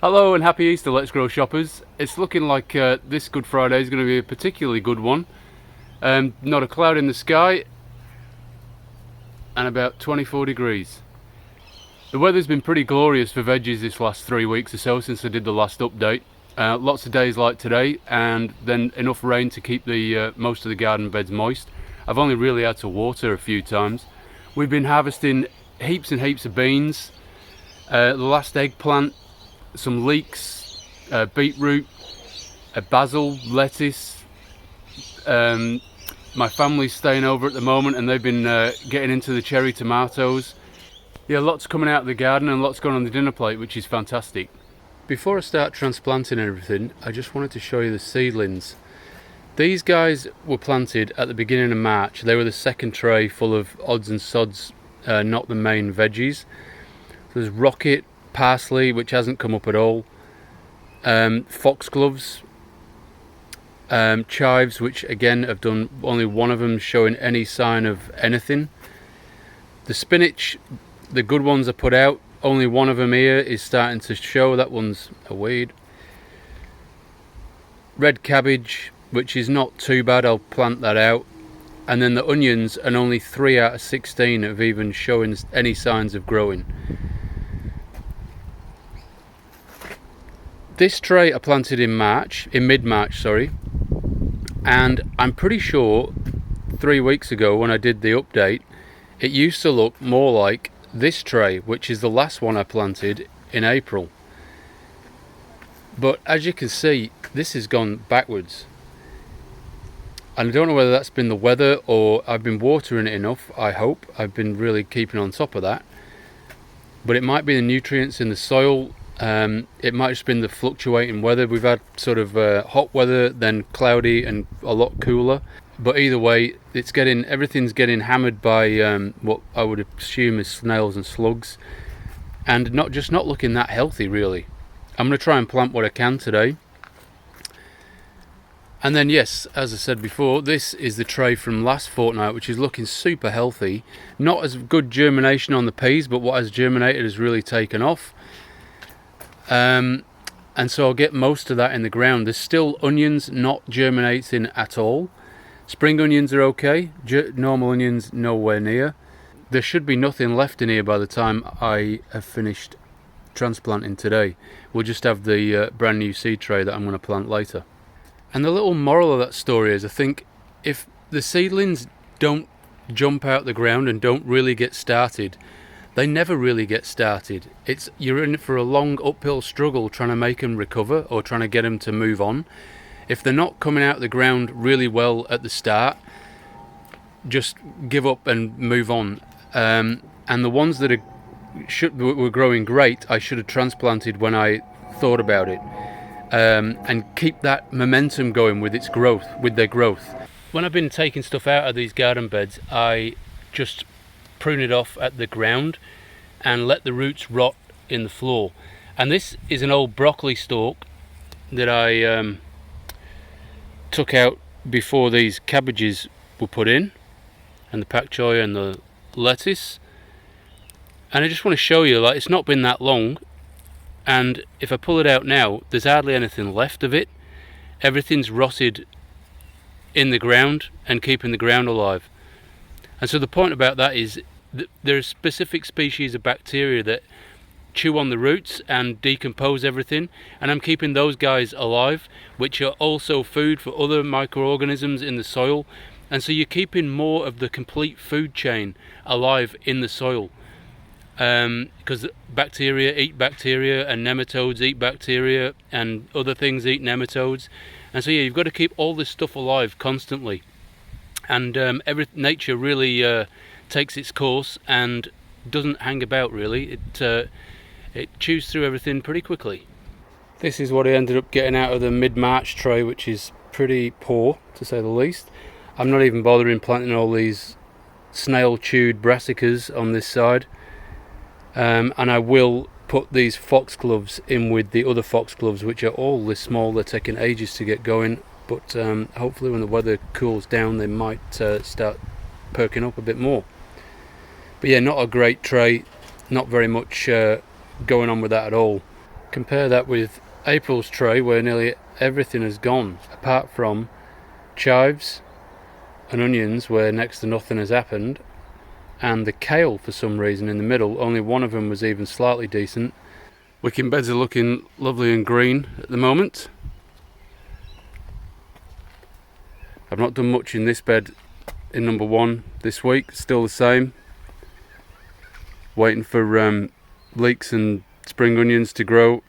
Hello and happy Easter, Let's Grow shoppers. It's looking like this Good Friday is going to be a particularly good one. Not a cloud in the sky and about 24 degrees. The weather's been pretty glorious for veggies this last 3 weeks or so since I did the last update. Lots of days like today, and then enough rain to keep the most of the garden beds moist. I've only really had to water a few times. We've been harvesting heaps and heaps of beans, the last eggplant, some leeks, beetroot, basil, lettuce. My family's staying over at the moment and they've been getting into the cherry tomatoes. Yeah, lots coming out of the garden and lots going on the dinner plate, which is fantastic. Before I start transplanting everything, I just wanted to show you the seedlings. These guys were planted at the beginning of March. They were the second tray full of odds and sods, not the main veggies. There's rocket, parsley, which hasn't come up at all, foxgloves, chives, which again have done only one of them showing any sign of anything. The spinach, the good ones are put out, only one of them here is starting to show. That one's a weed. Red cabbage, which is not too bad, I'll plant that out. And then the onions, and only 3 out of 16 have even showing any signs of growing. This tray I planted in mid-March, and I'm pretty sure 3 weeks ago when I did the update, it used to look more like this tray, which is the last one I planted in April. But as you can see, this has gone backwards. And I don't know whether that's been the weather or I've been watering it enough. I hope I've been really keeping on top of that. But it might be the nutrients in the soil. It might have just been the fluctuating weather. We've had sort of hot weather, then cloudy and a lot cooler. But either way, everything's getting hammered by what I would assume is snails and slugs, and not looking that healthy really. I'm going to try and plant what I can today. And then yes, as I said before, this is the tray from last fortnight, which is looking super healthy. Not as good germination on the peas, but what has germinated has really taken off. And so I'll get most of that in the ground. There's still onions not germinating at all. Spring onions are okay, normal onions nowhere near. There should be nothing left in here by the time I have finished transplanting today. We'll just have the brand new seed tray that I'm going to plant later. And the little moral of that story is, I think if the seedlings don't jump out the ground and don't really get started, they never really get started. You're in it for a long uphill struggle trying to make them recover or trying to get them to move on. If they're not coming out of the ground really well at the start, just give up and move on. And the ones that were growing great, I should have transplanted when I thought about it. And keep that momentum going with their growth. When I've been taking stuff out of these garden beds, I just prune it off at the ground and let the roots rot in the floor. And this is an old broccoli stalk that I took out before these cabbages were put in, and the pak choi and the lettuce. And I just want to show you, like, it's not been that long, and if I pull it out now, there's hardly anything left of it. Everything's rotted in the ground and keeping the ground alive. And so the point about that is that there are specific species of bacteria that chew on the roots and decompose everything, and I'm keeping those guys alive, which are also food for other microorganisms in the soil. And so you're keeping more of the complete food chain alive in the soil, because bacteria eat bacteria and nematodes eat bacteria and other things eat nematodes. And so yeah, you've got to keep all this stuff alive constantly. And nature really takes its course and doesn't hang about really. It chews through everything pretty quickly. This is what I ended up getting out of the mid-March tray, which is pretty poor to say the least. I'm not even bothering planting all these snail-chewed brassicas on this side. And I will put these foxgloves in with the other foxgloves, which are all this small. They're taking ages to get going, but hopefully when the weather cools down they might start perking up a bit more. But yeah, not a great tray, not very much going on with that at all. Compare that with April's tray, where nearly everything has gone apart from chives and onions, where next to nothing has happened, and the kale for some reason in the middle. Only one of them was even slightly decent. Wicking beds are looking lovely and green at the moment. I've not done much in this bed in number 1 this week, still the same. Waiting for leeks and spring onions to grow.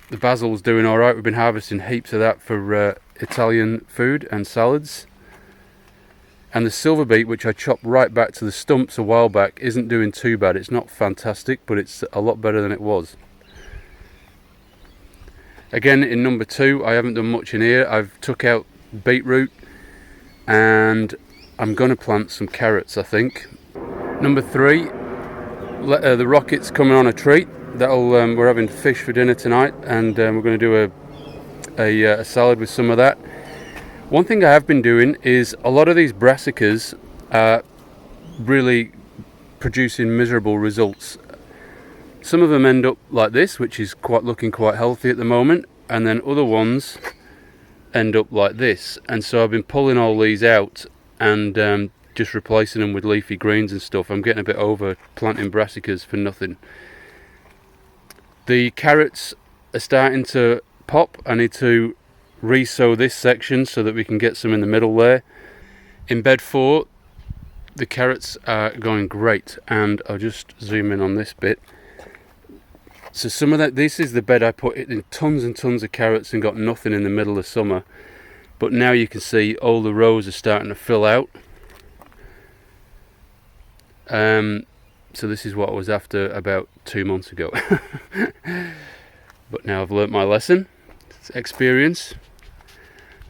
The basil's doing alright, we've been harvesting heaps of that for Italian food and salads. And the silver beet, which I chopped right back to the stumps a while back, isn't doing too bad. It's not fantastic, but it's a lot better than it was. Again, in number 2, I haven't done much in here. I've took out beetroot and I'm going to plant some carrots, I think. Number 3, the rocket's coming on a treat. We're having fish for dinner tonight, and we're going to do a salad with some of that. One thing I have been doing is a lot of these brassicas are really producing miserable results. Some of them end up like this, which is looking quite healthy at the moment, and then other ones end up like this. And so I've been pulling all these out and just replacing them with leafy greens and stuff. I'm getting a bit over planting brassicas for nothing. The carrots are starting to pop. I need to re-sow this section so that we can get some in the middle there. In bed 4, the carrots are going great, and I'll just zoom in on this bit. So some of that, this is the bed I put in tons and tons of carrots and got nothing in the middle of summer. But now you can see all the rows are starting to fill out. So this is what I was after about 2 months ago. But now I've learnt my lesson. It's experience.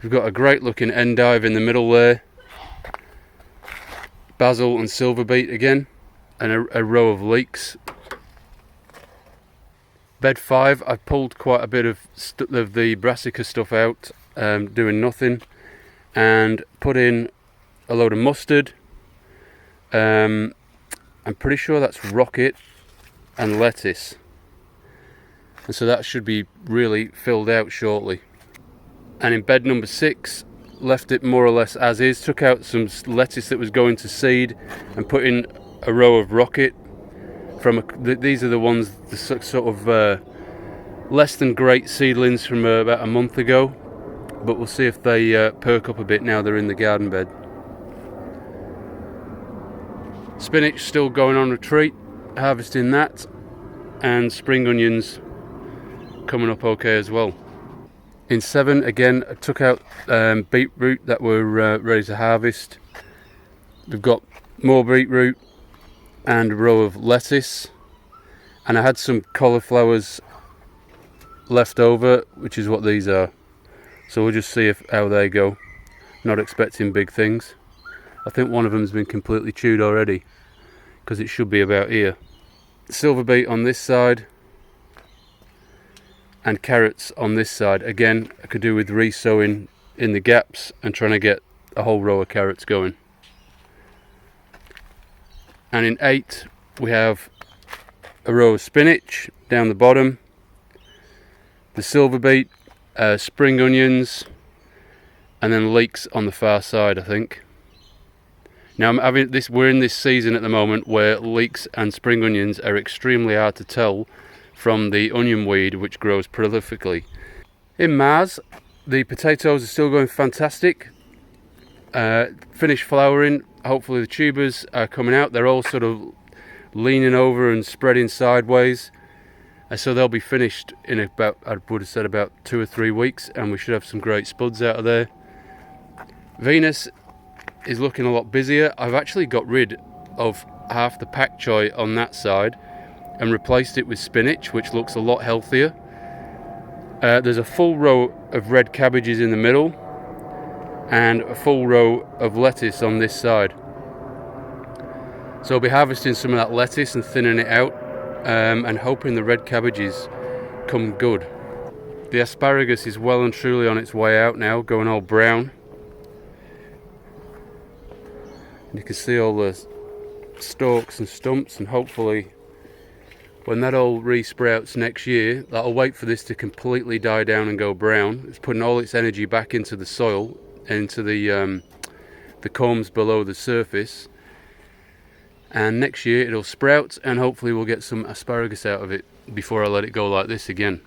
We've got a great looking endive in the middle there. Basil and silver beet again. And a row of leeks. Bed 5, I've pulled quite a bit of the brassica stuff out, doing nothing. And put in a load of mustard. I'm pretty sure that's rocket and lettuce, and so that should be really filled out shortly. And in bed number 6, left it more or less as is, took out some lettuce that was going to seed and put in a row of rocket from these are the ones, the sort of less than great seedlings from about a month ago, but we'll see if they perk up a bit now they're in the garden bed. Spinach still going on retreat, harvesting that, and spring onions coming up okay as well. In 7, again, I took out beetroot that were ready to harvest. We've got more beetroot and a row of lettuce, and I had some cauliflowers left over, which is what these are. So we'll just see how they go. Not expecting big things. I think one of them's been completely chewed already, because it should be about here. Silver beet on this side and carrots on this side. Again, I could do with re-sowing in the gaps and trying to get a whole row of carrots going. And in 8, we have a row of spinach down the bottom, the silver beet, spring onions, and then leeks on the far side, I think. Now we're in this season at the moment where leeks and spring onions are extremely hard to tell from the onion weed, which grows prolifically. In Mars, the potatoes are still going fantastic. Finished flowering. Hopefully the tubers are coming out. They're all sort of leaning over and spreading sideways. So they'll be finished in about, I would have said, about 2 or 3 weeks, and we should have some great spuds out of there. Venus is looking a lot busier. I've actually got rid of half the pak choi on that side and replaced it with spinach, which looks a lot healthier. There's a full row of red cabbages in the middle and a full row of lettuce on this side. So I'll be harvesting some of that lettuce and thinning it out, and hoping the red cabbages come good. The asparagus is well and truly on its way out now, going all brown. You can see all the stalks and stumps, and hopefully When that all re-sprouts next year, I'll wait for this to completely die down and go brown. It's putting all its energy back into the soil, into the combs below the surface. And next year it'll sprout, and hopefully we'll get some asparagus out of it before I let it go like this again.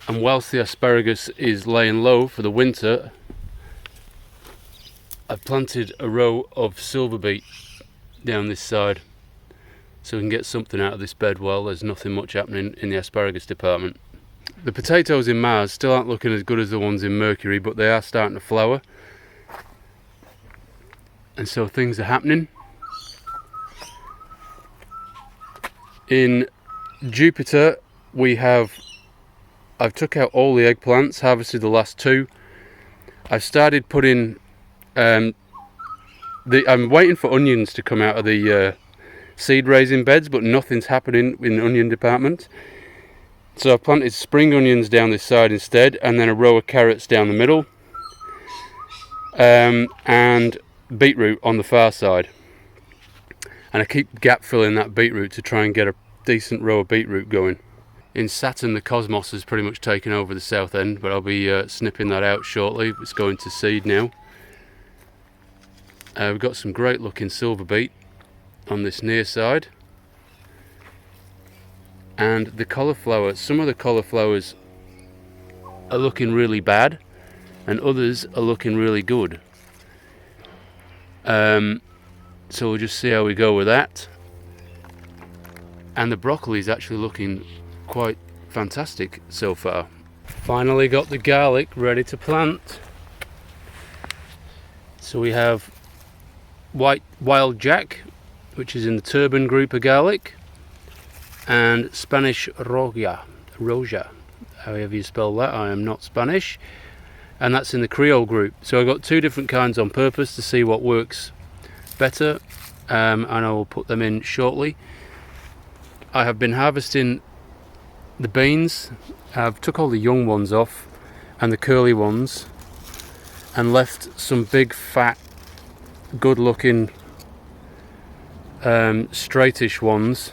And whilst the asparagus is laying low for the winter, I've planted a row of silver beet down this side, so we can get something out of this bed while there's nothing much happening in the asparagus department. The potatoes in Mars still aren't looking as good as the ones in Mercury, but they are starting to flower. And so things are happening. In Jupiter, I've took out all the eggplants, harvested the last two. I've started putting, I'm waiting for onions to come out of the seed raising beds, but nothing's happening in the onion department. So I've planted spring onions down this side instead, and then a row of carrots down the middle, and beetroot on the far side. And I keep gap filling that beetroot to try and get a decent row of beetroot going. In Saturn, the cosmos has pretty much taken over the south end, but I'll be snipping that out shortly. It's going to seed now. We've got some great looking silver beet on this near side. And the cauliflower, some of the cauliflowers are looking really bad, and others are looking really good. So we'll just see how we go with that. And the broccoli is actually looking quite fantastic so far. Finally got the garlic ready to plant. So we have white wild jack, which is in the turban group of garlic, and Spanish roja, however you spell that. I am not Spanish, and that's in the Creole group. So I've got two different kinds on purpose to see what works better, and I will put them in shortly. I have been harvesting the beans. I've took all the young ones off and the curly ones, and left some big fat good looking straightish ones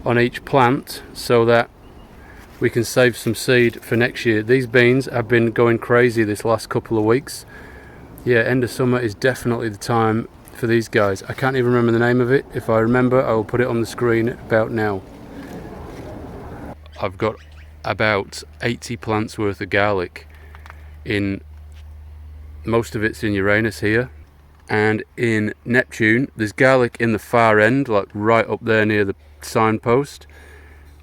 on each plant, so that we can save some seed for next year. These beans have been going crazy this last couple of weeks. Yeah, end of summer is definitely the time for these guys. I can't even remember the name of it. If I remember, I will put it on the screen about now. I've got about 80 plants worth of garlic in, most of it's in Uranus here, and in Neptune there's garlic in the far end, like right up there near the signpost,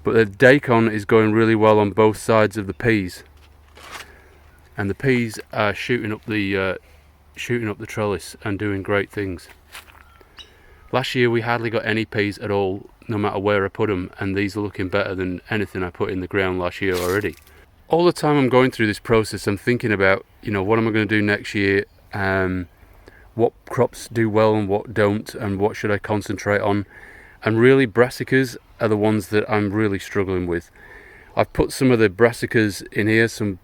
but the daikon is going really well on both sides of the peas, and the peas are shooting up the trellis and doing great things. Last year we hardly got any peas at all, no matter where I put them, and these are looking better than anything I put in the ground last year already. All the time I'm going through this process, I'm thinking about, what am I going to do next year, what crops do well and what don't, and what should I concentrate on. And really, brassicas are the ones that I'm really struggling with. I've put some of the brassicas in here, some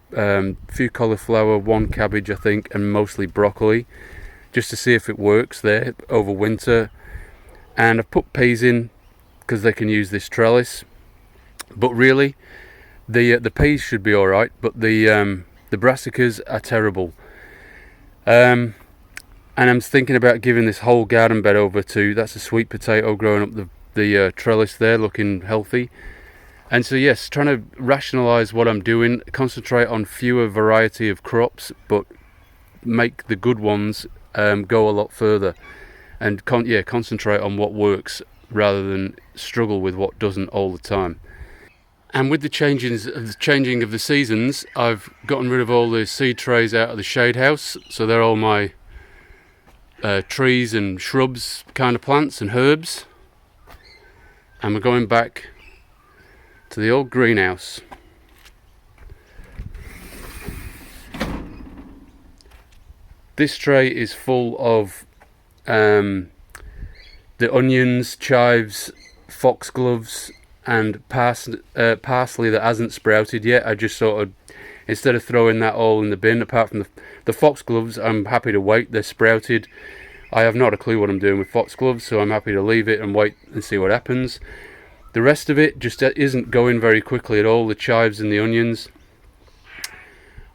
few cauliflower, one cabbage I think, and mostly broccoli, just to see if it works there over winter. And I've put peas in because they can use this trellis, but really the peas should be all right, but the brassicas are terrible. And I'm thinking about giving this whole garden bed over to, that's a sweet potato growing up the trellis there, looking healthy. And so yes, trying to rationalize what I'm doing, concentrate on fewer variety of crops, but make the good ones go a lot further, and concentrate on what works rather than struggle with what doesn't all the time. And with the changing of the seasons, I've gotten rid of all the seed trays out of the shade house, so they're all my trees and shrubs kind of plants and herbs, and we're going back to the old greenhouse. This tray is full of the onions, chives, foxgloves, and parsley that hasn't sprouted yet. I just sort of, instead of throwing that all in the bin, apart from the foxgloves, I'm happy to wait. They're sprouted. I have not a clue what I'm doing with foxgloves, so I'm happy to leave it and wait and see what happens. The rest of it just isn't going very quickly at all, the chives and the onions.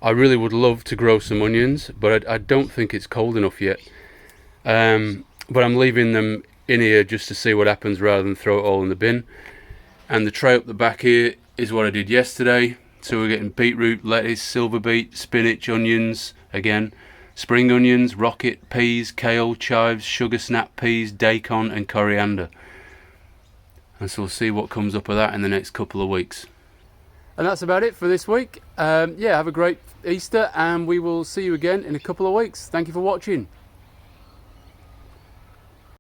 I really would love to grow some onions, but I don't think it's cold enough yet. But I'm leaving them in here just to see what happens rather than throw it all in the bin. And the tray up the back here is what I did yesterday. So we're getting beetroot, lettuce, silver beet, spinach, onions, again, spring onions, rocket, peas, kale, chives, sugar snap peas, daikon and coriander. And so we'll see what comes up of that in the next couple of weeks. And that's about it for this week. Yeah, have a great Easter, and we will see you again in a couple of weeks. Thank you for watching.